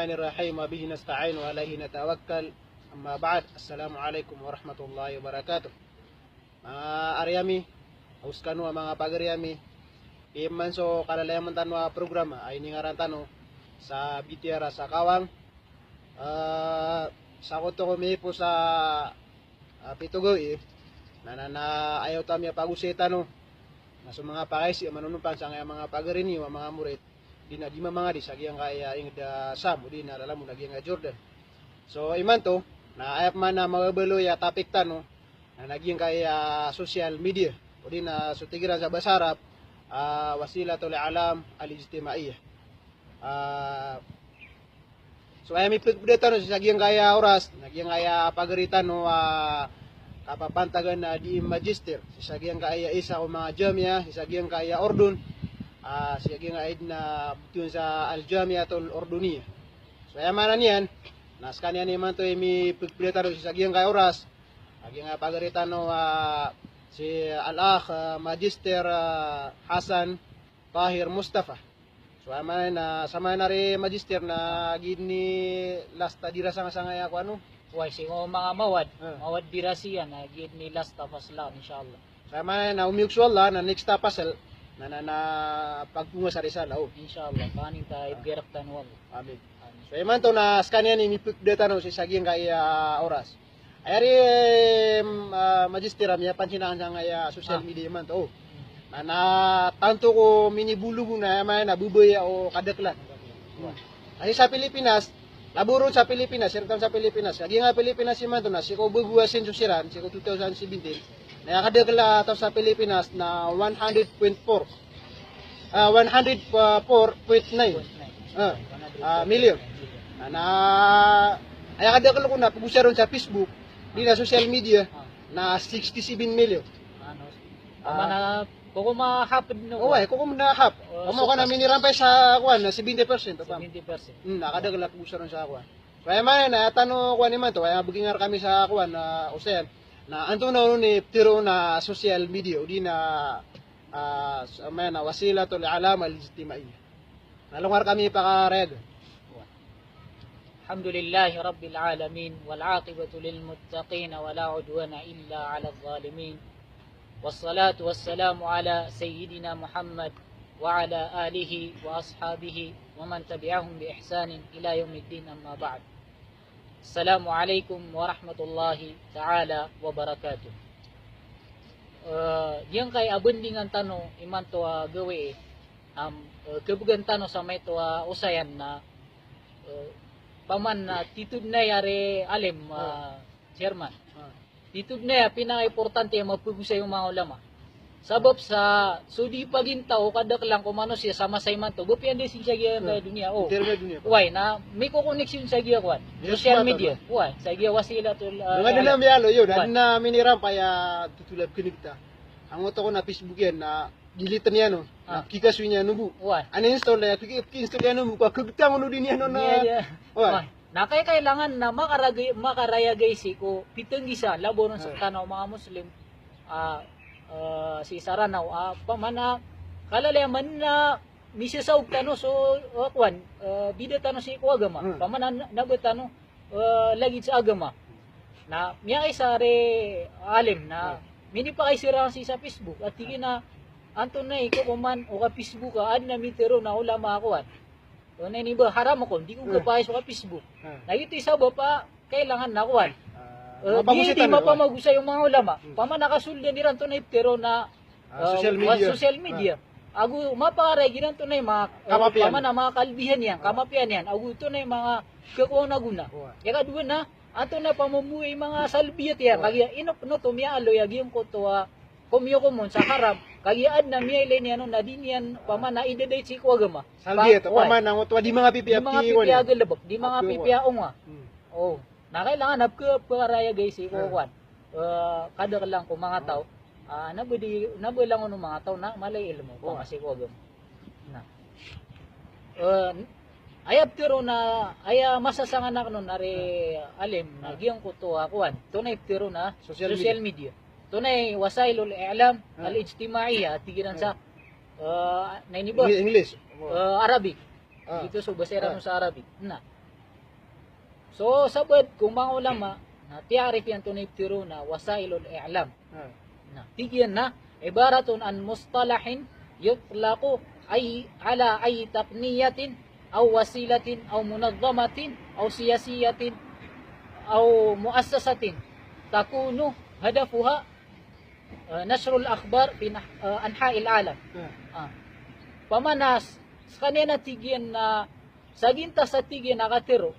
الرحمن الرحيم وبه نستعين وعليه نتوكل أما بعد السلام عليكم ورحمة الله وبركاته Aryami Auskanu mga pagaryami Iman so kalalayaman tanwa programa ay ningaran tano sa BTR sa Kawang sa koto kumi po sa Pitugoy na ayaw tamya pag-usita no na sa mga pakaisi manunumpan sa mga pagarini mga murit di na di mga di sagyang kaya ingda Sam di na alam mo nagyang Jordan so iman to na ayap man na magabalo ya topic tano na nagyang kaya social media o di na sutigiran sa basarap wasilatul alam al-ijtimaiyah so ay mi pagdeta no sa sagyang kaya oras nagyang kaya pagaritan no kapapantagan na di magister sa sagyang kaya isa ko mga jamia sa sagyang kaya ordon sige nga na tun sa Al-Jamiatul Orduniyah. So ayamanan yan, nas kanya naman to mi pagpilitaro sa sagyang kay oras. Agi nga pagaritan no si Al-Akh Magister Hasan Tahir Mustafa. So ayamanan na sama na ri magister na gini last dira sa ngaya ko ano. Why si mga mawad dirasiya na gini last fasla inshallah. So ayamanan na umiukswal na next pasal na pagtungo sa Rizal inshallah kanin ta ibgeraktan wal amin so iman to na skanya ni mipigdeta no si sagyang kay oras ayari magisteram ya pansinaan sa ngaya social media man to na tanto ko minibulugo na may nabuboy o kadaklan kasi sa Pilipinas laburon sa Pilipinas sirtam sa Pilipinas kagi nga Pilipinas man to na si ko bubuasin susiran si ko 2017 nakadagla ito sa Pilipinas na 100.4 million na ay kadagla ko na pag-usaron sa Facebook di na social media na 67 million mana kung mahapid no kung mahap kamo ka na minirampay sa kuan na 70% 70% nakadagla pag-usaron sa kuan kaya man na tanong kuan naman to kaya bugingar kami sa kuan na usayan na anto na ni tiro na social media di na na wasilatul alam al-ijtimaiyah nalungar kami paka-red alhamdulillahi rabbil alamin wal aqibatu lil muttaqin wala udwana illa ala adh-dhalimin wassalatu wassalamu ala sayyidina Muhammad wa ala alihi wa ashabihi wa man tabi'ahum bi ihsanin ila yaumiddin amma ba'd. Assalamualaikum warahmatullahi ta'ala wabarakatuh. Yang kay abundingan tano iman to gawe kebugan tano sa may to usayan na paman na titud na yare alim chairman. Titud na pinaka-importante mapugusay yung mga ulama. Sabab sa sudi pagintaw kadaklang kumano siya sama sa iman to gupian din siya sa dunia why na may ko connection sa giya kwan social media why sa giya wasilatul mga dala miyalo yun na miniram paya tutulab kinigta ang uto ko na Facebook yan na gilitan niya no kikaswi niya nubu uninstall na install niya nubu kagta mo din yan no na na kailangan na makarayagay si ko pitong gisa labo sa tanaw mga Muslim si Saranaw pamana kalalaman na misisaw tano so kwan bida tano si ko agama pamana nabatano lagi sa agama na miya isa re alim na mini pa kay sira si sa Facebook at tigin na anton na iko kuman o ka Facebook ad na mitero na ulama ako so na ba haram ko di ko kapay sa Facebook na ito isa ba pa kailangan na kuan di mapamagusay yung mga ulama. Pama nakasulyan ni ranto na iptero na social media. Agu maparay ginan to na pama na mga kalbihan yan, kamapian yan. Agu to na mga kakuha na guna. Kaya kadua na ato na pamumuhay mga salbiyat yan. Kaya inop no to miya aloy agiyong ko to kumyo ko mon sa harap. Kaya ad na miya ilay niya no na din yan pama na ideday si ko agama. Salbiyat pama na di mga pipiya di mga pipiya nga. Oh. Na kailangan napkaraya guys ikuwan kada lang ko mga tao nabi lang ano mga tao na malay ilmo ko kasi ko agam na ayab tiro na aya masasangan na nun ari alim nagyang ko to akuan tunay tiro na social media tunay wasailul i'lam al-ijtimaiyah tigiran sa nainiba English Arabic dito so basera sa Arabic na So sabad kung mga ulama na tiarif yan tunay tiro na wasailul i'lam. Na tigyan na ibaratun an mustalahin yutlaqu ay ala ay taqniyatin aw wasilatin aw munazzamatin aw siyasiyatin aw muassasatin takunu hadafuha nasrul akhbar fi anha'il alam. Pamanas sa kanya na tigyan na saginta sa tigyan na katiro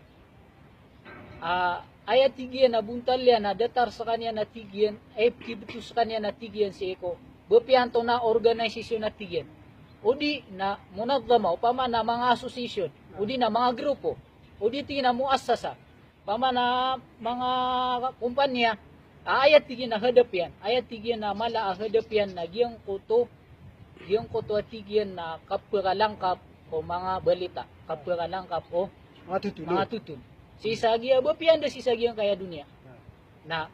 ayat tigyan na buntalya na datar sa kanya na tigyan ay kibuto sa kanya na tigyan si Eko bepianto na organisasyon na tigyan o di na munazzama o pama na mga association o di na mga grupo o di tina muassasa pama na mga kumpanya ayat tigyan na hadap yan ayat tigyan na mala hadap yan na giyang kuto tigyan na kapakalangkap o mga balita kapakalangkap o mga tutun si Sagia bepian da si Sagia kaya dunia na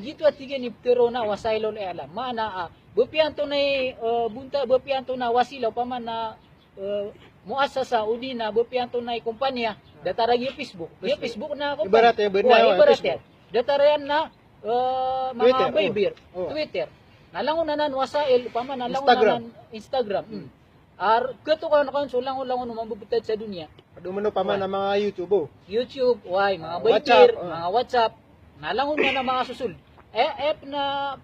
gitu atigan ibtero na wasailol i'lam mana bepian to nay bunta bepian to na wasilaw paman na muassasa udi na bepian to nay kumpanya dataragi Facebook Facebook na ko ibarat ya ibarat ya datarayan na mga Twitter, Twitter nalangon na nan wasail paman nalangon na nan Instagram keto kan so langon mambubutad sa dunia Dumano pa man ang mga YouTube, mga Viber, mga WhatsApp, nalangon na mga susul. Na,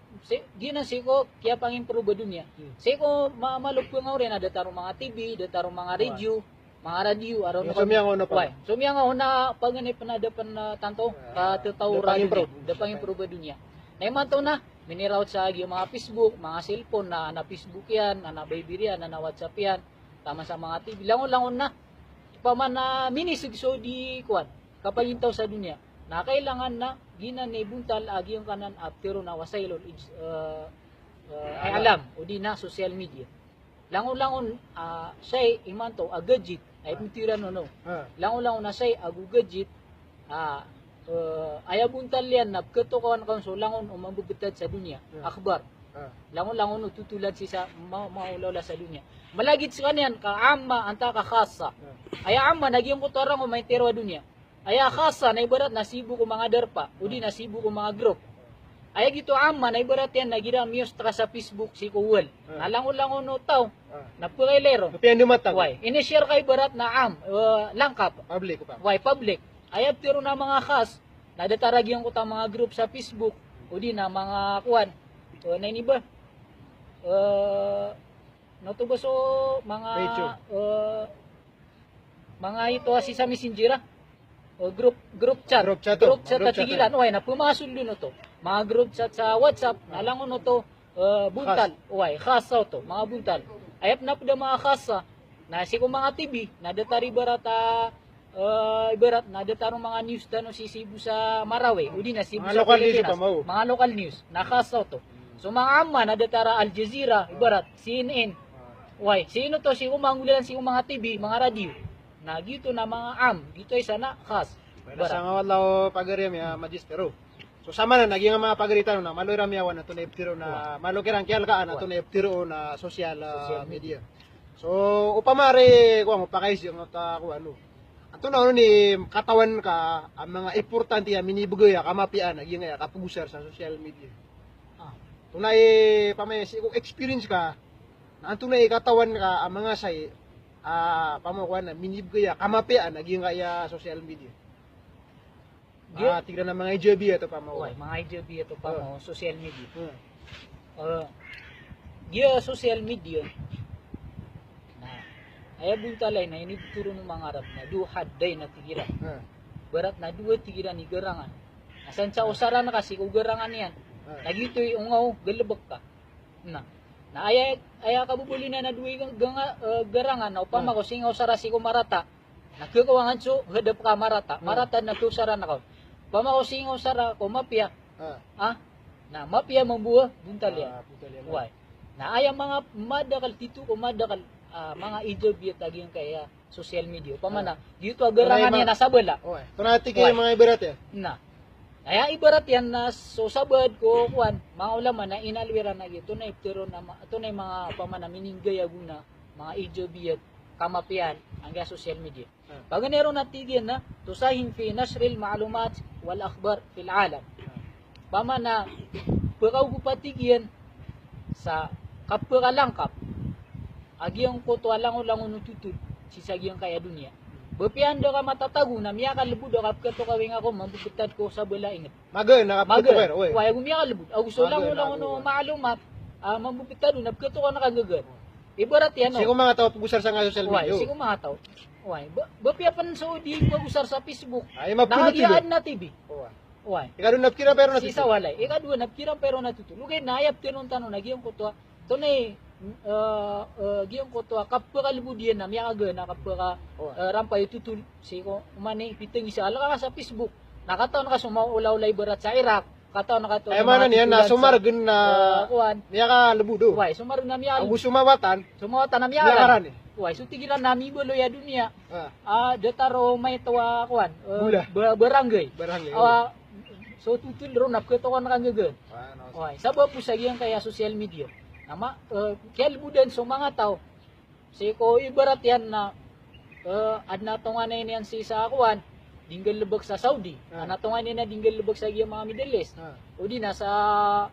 ginasiko, kaya pang improve dunia. Siko, malupong nga rin, dataro mga TV, dataro mga radio, araw na sumiyang na pa. Sumiyang na, paganip na dapan na tanto, katutawra dapang improve dunia. Naiman to na, miniraw sa mga Facebook, mga cellphone, na Facebook yan, na Viber yan, na WhatsApp yan, tama sa mga TV, langon na, paman na minisigso di kuan kapalintaw sa dunya na kailangan na ginanay buntal agi yung kanan aptero na wasailol ay alam o di na social media langon say imanto gadget ay pitiran no langon na say agu gadget aya buntal yan na ketokan kan so langon umambubutad sa dunya akhbar langon tutulad si sa maulawla sa dunya malagit sa kanyan ka amma anta ka khasa aya amma naging kutorang o may tero dunya aya khasa na ibarat nasibu ko mga derpa udi nasibu ko mga group aya gito amma na ibarat yan nagira mius tra sa Facebook si kuwal nalangon no taw na pulailero pian dumatang ini-share kay barat na langkap public pa public aya tero na mga khas na dataragyan ko ta mga group sa Facebook udi na mga kuan na ini ba natubo so mga mga ito si sa Messenger group chat na tigilan oy na pumasol dun to mga group chat sa WhatsApp nalangon no to buntal oy khasa to mga buntal ayap na pud mga khasa na si ko mga TV na datari barata ibarat na datarong mga news tano si Cebu sa Marawi udi na Cebu sa Pilipinas mga local news na khasa to so mga amma na datara Al Jazeera ibarat CNN sino to si umangulan si mga TV mga radio na gito na mga gito ay sana khas sa nga wala pagaryam ya magistero so sama na naging mga pagaritan na maloy yawan na to na eptiro na malokirang kyalkaan na to na eptiro na social media so upamare ko mo pakais yung ta ko ano ato na ni katawan ka ang mga importante ya minibugay kamapian naging kapugusar sa social media tunay pamay si experience ka na anto na katawan ka ang mga say pamakuan na minibugay kamapian naging kaya social media tignan ng mga IJB ito pamakuan mga IJB ito pamakuan social media social media ay buntalay na inibuturo ng mga Arab na duhad day na tigira barat na duwa tigira ni garangan asan sa usara na kasi kung garangan yan nagito'y ungaw galabak ka na aya kabubuli na duwa garangan na upama ko singaw sara si kumarata nagkakawangan so hadap ka marata na to sara na ka upama ko singaw sara ko mapya na mapya mambuha buntalya na aya mga madakal tito o madakal mga interview taging kaya social media pamana dito agarangan niya nasa bala tunati kay mga ibarat ya na kaya ibarat yan na so sabad ko kuan mga ulama na inalwira na gito na iptero na ito na mga pamana mininggay aguna mga interview kamapian ang social media. Paganero na tigyan na tusahin fi nashril ma'lumat wal akhbar fil alam. Pamana pagkaw patigyan sa kapakalangkap agyang ko to alang-ulang unututud si sagyang kaya dunia. Bepian do ka matatago na miya kalubod do kap kato kawing ako mambubutad ko sa bala ingat. Maga nakapagtuwer oy. Why gumiya kalubod. Gusto lang Maga, ulang no maalumat mambubutad do nabkato ka nakagagan. Ibarat yan no. Sigo mga tao pag-usar sa nga social Why media. sigo mga tao. Why bepia pan sa di pag-usar sa Facebook. Ay mapulot Nakagiyaan na TV. Why? Ikaw napkira pero Si sa walay. Ikadua napkira pero natutulog. Lugay na ayap tinong tanong nagyang ko to. Tunay giyong ko to kapwa kalbudian na miya kaga na kapwa rampay tutul si ko umani piteng isa ala ka sa Facebook nakataon ka sumaulaw-ulay barat sa Iraq kataon nakataon ay manan yan na sumargen na kuan miya ka lubudo. why sumargen na miya Ang sumawatan sumawatan na miya miya karan eh. why so tigilan nami bolo ya dunia Ah, detaro may tawa kuan Bula. barangay barangay. so tutul ro napketo ka nakagagan why sabab po sa giyang kaya social media nama kelbudan so mga tao si ko ibarat yan na adna tongan na yan si sa akuan dinggal lubag sa Saudi adna tongan na dinggal lubag sa mga Middle East o di na sa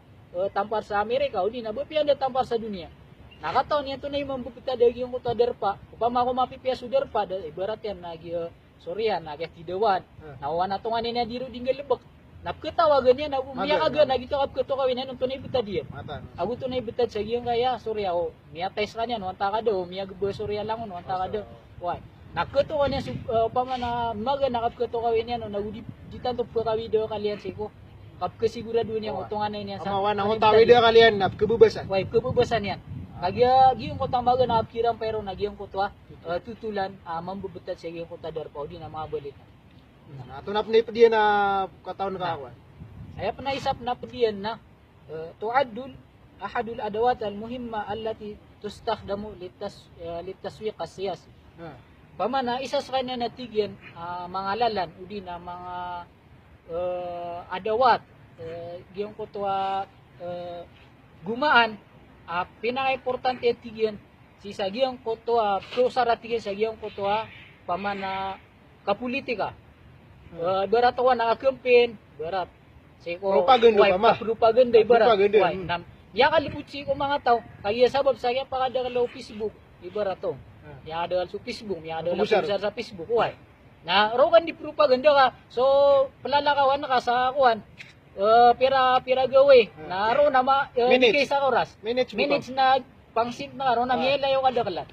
tampar sa Amerika o di na bapian da tampar sa dunia nakataon yan to na yung mambupita dagi yung kuta derpa upama ko mapipia su derpa ibarat yan nagi Surian nagi tidawan nawawan na tongan na diro dinggal lubag napkatawagan niya na miya kaga nagito kapketo kawin yan tunay bitad yan ako tunay bitad sa giyang kaya surya o miya test ka niya no anta ka do miya gbo surya lang no anta ka do why nakketo ka niya pama na maga nakapketo kawin yan no nagudi ditan to kawi do kalian siko kapkesigurado niya utungan na niya sa amawan ang tawi dia kalian nap kebubasan. why kebubasan yan kagya giyong ko tamaga na apkiran pero nagyong ko tutulan mambubutad sa giyong ko tadar pa o di na mga balita. Ato na dia na kataon ka ako. Ay panaisap na padiyan na tu'addul ahadul adawat al muhimma allati tustakhdamu litaswiq as-siyasi. Pamana isa sa kanya natigyan mga lalan udi na mga adawat giyong ko gumaan pinaka-importante tigyan si sa giyong ko pro saratigyan sa giyong ko pamana kapolitika. Berat tawan nakakampin, berat. Siko Propaganda pa ma. Propaganda berat. Propaganda. Why? Ya kalibut si ko mga tao, kaya sabab saya pa kada kalo Facebook, ibarat to. Ya ada sa Facebook, ya ada sa Facebook, why? Na ro kan di propaganda ka. So palalakawan ka sa kuan. Pira gawe. Na ro na di sa oras. Minutes na pangsit na ro na miela yo kada kalat.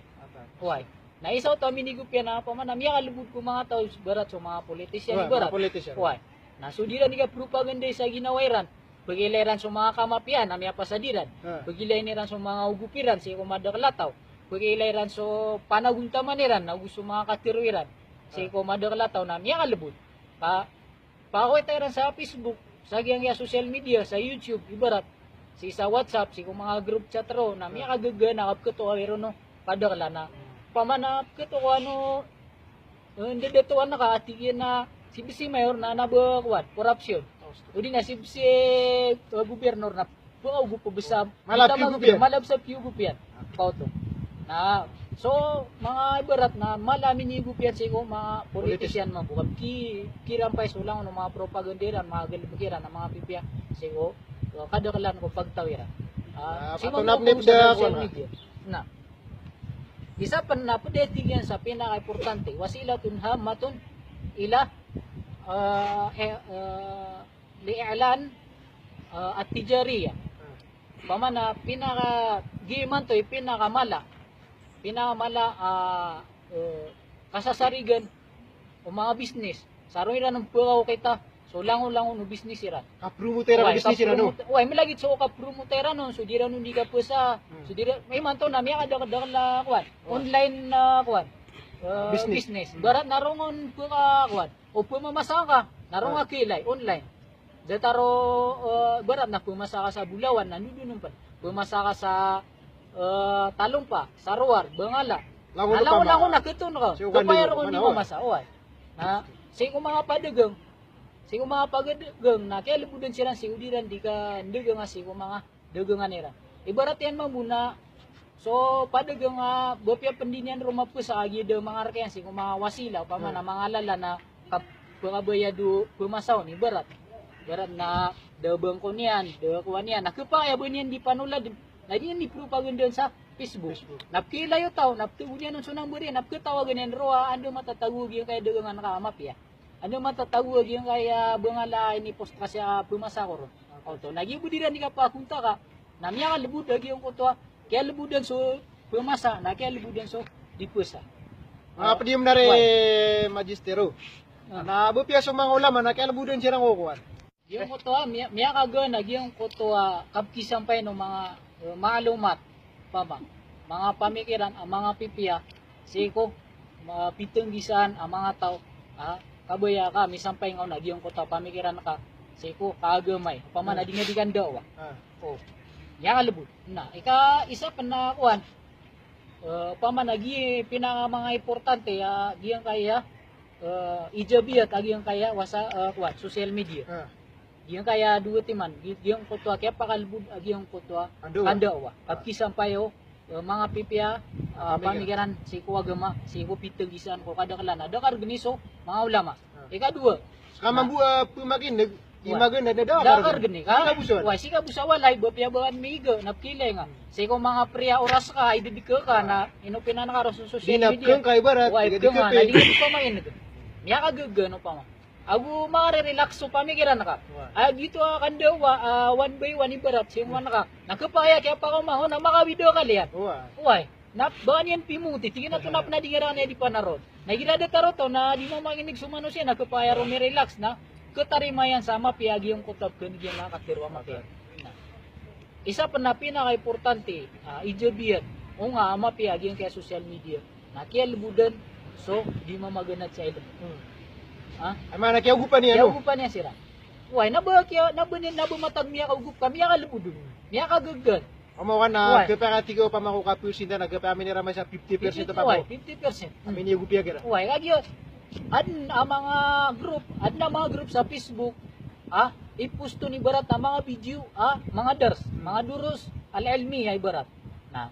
Why? Na isaw to minigupyan na pamanam ya kalubod ko mga tao barat so mga politisyan barat. Why? Na sudiran ni ka propaganda sa ginawairan. Pagilairan sa mga kamapian na miya pasadiran. Pagilairan sa mga ugupiran si kumadaklataw. Pagilairan sa panaguntaman niran na gusto mga katiruiran. Si kumadaklataw na miya kalubod. Pakoy sa Facebook, sa giyang social media, sa YouTube, ibarat. Si sa WhatsApp, si mga group chat ro na miya kagaga na kapkato awero no kadakla na pamanap kito ko hindi dito na katigyan na si mayor na nabakwat korupsyon udi na si gobernador na bukaw gupo bisa malab sa piyo gupian pauto na so mga ibarat na malamin ni gupian sa mga politisyan man bukab kiran pa sulang no mga propagandiran mga galibukiran na mga pipiya sigo kadakalan ko pagtawiran ato napnip da na isa pa na pwede sa pinaka-importante wasilatun hamatun ila li'alan at tijariya pamana pinaka-giman to pinakamala kasasarigan o mga business saroy ra ng pukaw kita so langon-langon no business ira kapromotera ka business ira no way malagit so kapromotera no so dira no di ka po sa so dira may man to na miya kada kuan online kuan business barat narongon po ka kuan o pumamasa ka narong kilay online detaro barat na pumasa ka sa Bulawan nanudunong pa pumasa ka sa Talumpa Sarwar Bangala langon na kiton ka kapayar ko ni mamasa oy na sing mga padagang sing mga padagang na kaya libudan sila sing udiran di ka dagang nga sing mga dagangan nila ibarat yan mamuna So pada gang bopia pendinian rumah pusa agi de mangarkan sing mga wasila pamana mga lala na pagabaya du pumasaw ni berat na de bangkonian de kuanian na kepaya benian di panulad na di propaganda sa Facebook. Napkila yo tao naptubunya nun sunang buri napkatawagan en roa ando matatagug yung kaya dengan kamap ya. Ando matatagug yung kaya bangala ini post kasya pumasa ko ron. Auto nagi budiran di kapakunta ka namya ka lebud lagi yung kutwa kaya lebudan so pumasa na kaya lebudan so dipusa. Padium na magistero. Na bupya sa mga ulama na kaya lebudan sirang kukuan. Yung kutwa miya kaga yung kutwa kapkisampay no mga maalumat pama mga pamikiran ang mga pipiya siko pitunggisan ang mga tao kabaya ka misampay nga nagyong kutwa pamikiran ka siko kagamay pama na dinga daw oh ya kalubod na isa pa na kuan pamanagi pinaka mga importante giyang kaya ijabiyat agiyang kaya wasa kuan social media giyang kaya duwa timan giyang kutwa kaya pakalubod agiyang kutwa kandawa kapkisan payo mga pipya pamikiran si kuagama si kupitegisan ko kada kalan ada karganiso mga ulama ikadua kama buah pumaginig imagan na dakar gani ka wa si ka busa walay bopya bawan miga napkilay nga si ko mga priya oras ka ididika ka na inupinan ka ro sa social media dinapkang kay barat wa ikaw nga di pa main niya ka gagano pa ma agu mare-relax so pamikiran ka dito kandawa one by one ibarat singwan ka nakapaya kaya pa ko maho na makavideo ka liyan uy nap banyan pimuti tingin na tunap na dingaran di panarod nagirada taro to na di mo makinig sumano siya nakapaya ro mi relax na ketarimayan sama piagi yung kutab kanigyan na katirwa mapya. Isa pa na pinaka-importante, ijabiyat, o nga ama piagi yung kaya social media. Nakiya lubudan, so di mamaganat sa ilong. Ay mga nakiyagupan niya, no? Kiyagupan niya sila. Uy, nabumatag miya kaugup ka, miya kalubudun, miya kagagan. Umawa na, kaya tigaw pa makukapusin na, nagkapami ni Ramay sa 50% pa mo. 50%. Amin niya gupya kira. Uy, kagyo, mga group sa Facebook ipusto ni barat ang mga video mga duros al-ilmi ay barat na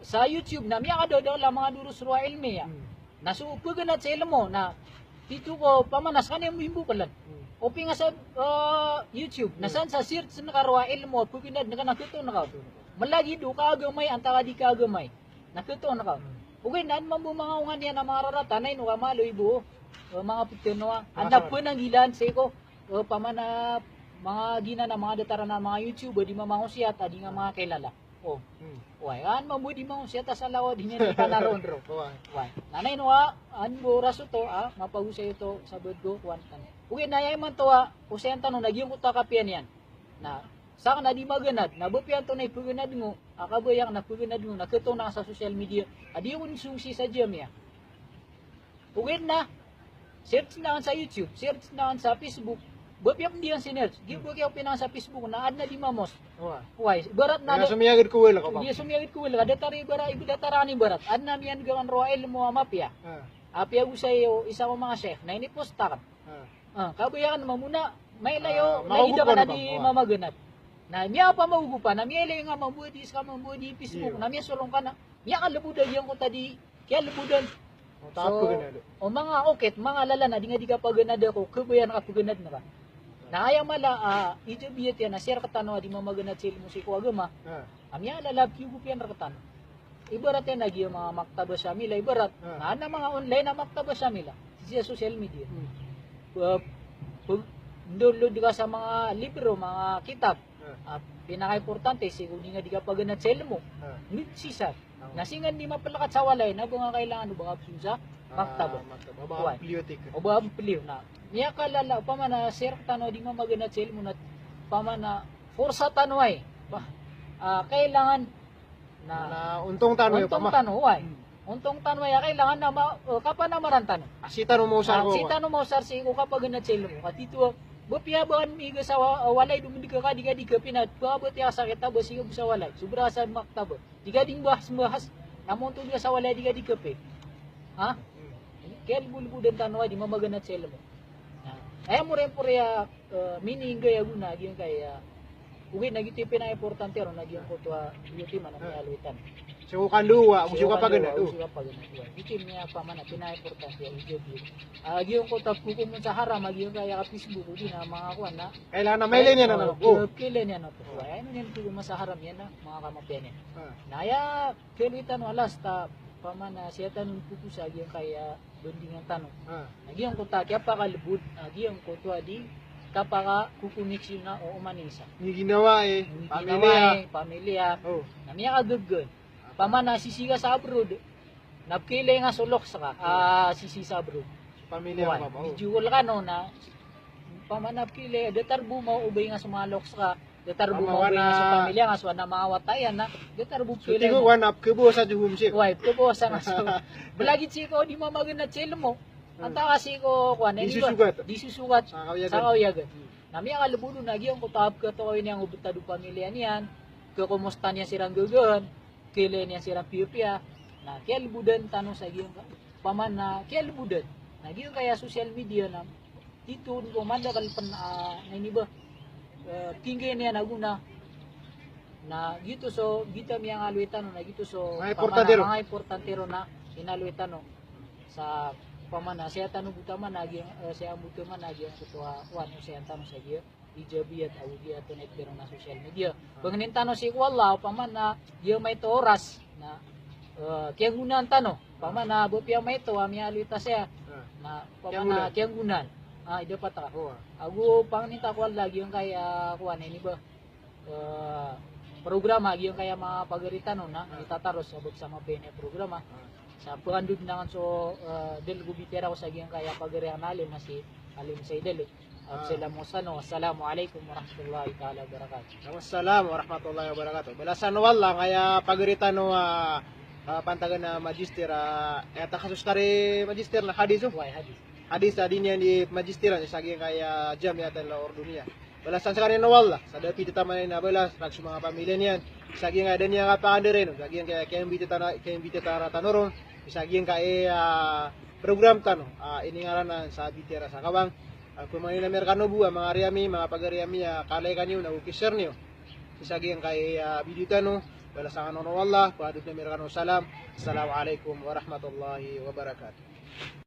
sa YouTube na miya ka daw mga duros ruwa ilmi na suupuganat sa ilmo na dito ko pamanas kanay mo himbo kalan o pinga sa YouTube na saan sa search na karuwa ilmo puginad na nakito na ka malagi do ka agamay antaka di ka agamay nakito na ka okay nan mga ungan yan na mga rarata na ino kamalo ibo mga pitino andap po ng ilan seko pamana mga gina na mga datara na mga YouTuber di mamangusya ta di nga mga kilala why mamu di mangusya ta sa lawa di niya panaron ro why nanay no an boraso to mapagusay ito sa bedgo kwan kan okay nayay man to usayan tanong nagyong kuta kapian yan na saka na di maganad nabupian to na ipuganad mo akabayak na puganad mo nakito na sa social media adi yung susi sa jam ya okay na search na sa YouTube, search na sa Facebook. Bopya hindi ang sinerch. Gibo kaya pinang sa Facebook na ad na di mamos. Why? Barat na. Kaya sumiyagid ko wala ka pa. Hindi sumiyagid ko wala. Datari bara ibudatara ni barat. Ad na miyan gawan roel mo mapya. Apya gusayo isa mo mga chef na ini posta kan. Kabayakan mo muna may layo laida ka na di mamaganat. Na miya pa maugupan na miya layo nga mabuti sa mabuti Facebook na miya sulong ka na. Miya ka lubudan yung ko tadi. Kaya lubudan. So, mga okit, mga lala na, di nga di ka paganad ako, kabayan ka paganad na ka. Na ayaw mala, ijabiyat yan, na share katano, di mamaganad sila mo si Kuagama, amya lalab, kiyugup yan rakatan. Ibarat yan, nag yung mga maktaba sa mila, ibarat, na mga online na maktaba sa mila, sa social media. Download ka sa mga libro, mga kitab, pinaka-importante, siguro di nga di ka paganad sila mo, sisat. Nasingan di mapalakat sa walay na bunga kailangan ba sa maktaba. O ba amplio na. Niya kalala pa man na sir tano di mamaganat sel mo na pa man na forsa tanway. Kailangan na untong tanway pa ma. Untong tanway kailangan na kapan na marantan. Asita no mo sar ko. Asita no mo sar si ko kapaganat sel mo. Katito bopya ba miga sa walay dumindi ka di ka pinat babot ya sakit ta basi sa walay sobra sa maktaba di ka ding bahas namon to sa walay di ka pe kaya bulbudan tanwa di mamaganat sa mo ay mo rin pore meaning gaya guna gyud kaya uwi nagiti pinaka-importante ron nagyan ko to beauty man ang aluitan. So kanduwa, gusto ka pa ganda. Gusto ka pa ganda. Dito niya pa man pinaka-importante ang job. Nagyan ko tap ko mo sa haram nagyan kaya ka Facebook din na mga kuan na. Kailangan na may linya na no. Kailan yan to. Ay ano yan ko sa haram yan na mga kamapyan. Naya kailan alas ta pamana siya tanong ko sa gyang kaya bonding ang tanong. Nagyan ko ta kaya pa kalubod, nagyan ko to di kapaka kukoneksyon na o umanisa. Ni ginawa Pamilya. Namiya kagagod. Pamana sisiga sa abroad. Napkilay nga sulok sa sisi sa abroad. Pamilya ka ba? Video ka no na pamana napkilay detarbo mo ubay nga sumalok sa detarbo mo ubay nga sa pamilya nga so na mawatayan na detarbo So kilay. tigo one up kubo sa juhum siya. Wife ko po sa nga so. Balagit si ko di mamagin na chelo mo. Anta kasi ko kuan Di susugat. Di susugat Sa sa kauyagan. Nami ang alubulo na gyud ko tab ka to ini ang ubita do pamilya niyan. Kumusta niya sirang gugon. Kailan niya sirang piupia. Na kialbudan tanong sa gyud paman na kialbudan. Na gyud kaya social media na dito ko manda kalpan na ini ba tingin niya naguna na gito so gita mi ang aluitan na gito so mga importante ro na inaluitan no sa pamana siya tanong butaman nagi siya butaman nagi ang kutuwa wan siya tanong sa giya ijabi at awgi at net pero na social media pagnin tanong si wala pamana giya may to oras na kaya gunan tanong pamana bopia may to ami aluita siya na pamana kaya gunan ida pa ta ago pangnita ko lagi yung kaya kuan ini ba programa yung kaya mga pagaritan no na itataros sabot sa mga bene programa sa pagandud na so del gubitera ko sa giyang kaya pagarihan nalim na si Alim Saidel sila mo sano assalamualaikum warahmatullahi taala wabarakatuh. Assalamu warahmatullahi wabarakatuh. Balasan wala kaya pagaritan no pantagan na magister eta kasus kare magister na hadis hadis tadi niya di magister sa giyang kaya jam ya la ordunia. Balasan sa kanina wala sa dapi tama na balas rag sa mga pamilya niyan sa giyang ada niya kapakandere no sa giyang kaya imbita tara tanoron sa giyang kaya program tano iningaran na sa bitera sa kawang kung mga Amerikano buwa mga ariami mga pagariami kalay kanyo na ukiser niyo sa giyang kaya video tano balasan kanina wala padud na Amerikano salam assalamualaikum warahmatullahi wabarakatuh.